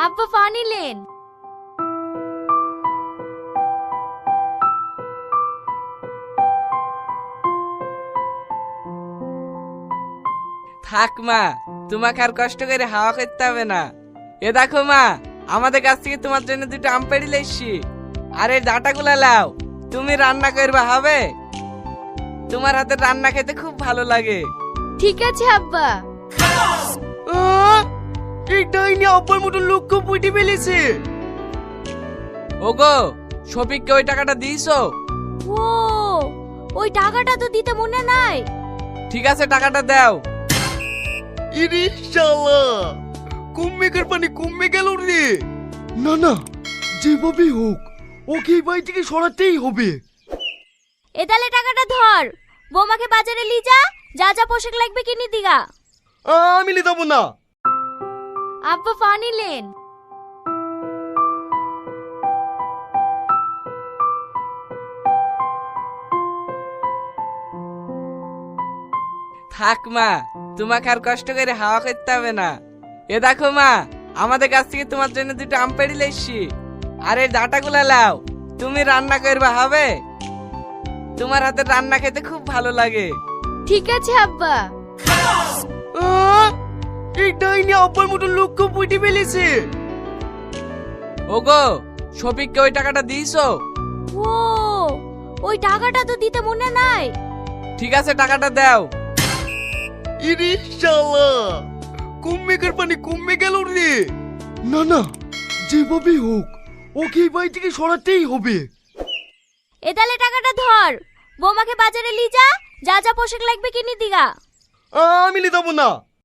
আব্বা পানি লেন। থাক মা, তোমাকে আর কষ্ট করে হাওয়া করতে হবে না। এ দেখো মা, আমাদের কাছ থেকে তোমার জন্য দুটো আম পেড়ে এসছি। আর এই ডাঁটাগুলা লাও, তুমি রান্না করবা হবে। তোমার হাতের রান্না খেতে খুব ভালো লাগে। ঠিক আছে আব্বা। এই ডাইনি আব্বার মতো লোককে পুঁটি ফেলেছে। ওগো, শফিককে ওই টাকাটা দিয়েছো? ও, ওই টাকাটা তো দিতে মনে নাই। ঠিক আছে, টাকাটা দাও। ইরে শালা, কুম্মেকার পানি কমে গেল রে। না না, যেভাবেই হোক ওকে এই বাড়ি থেকে সরাতেই হবে। এ তাহলে টাকাটা ধর, বৌমাকে বাজারে লি যা, যা যা পোশাক লাগবে কিনে দিগা। আমি নিতে যাবো না। আব্বা পানি লেন। থাক মা, তোমাকে আর কষ্ট করে হাওয়া করতে হবে না। এ দেখো মা, আমাদের কাছ থেকে তোমার জন্য দুটো আম পেড়ে এসছি। আর এই ডাঁটাগুলা লাও, তুমি রান্না করবা হবে। তোমার হাতের রান্না খেতে খুব ভালো লাগে। ঠিক আছে আব্বা। এই ডাইনি আব্বার মতো লোককে পুঁটি ফেলেছে। ওগো, শফিককে ওই টাকাটা দিয়েছো? ও, ওই টাকাটা তো দিতে মনে নাই। ঠিক আছে, টাকাটা দাও। ইরে শালা, কুম্মেকার পানি কমে গেল রে। না না, যেভাবেই হোক ওকে এই বাড়ি থেকে সরাতেই হবে। এ তাহলে টাকাটা ধর, বৌমাকে বাজারে লি যা, যা যা পোশাক লাগবে কিনে দিগা। আমি নিতে যাবো না।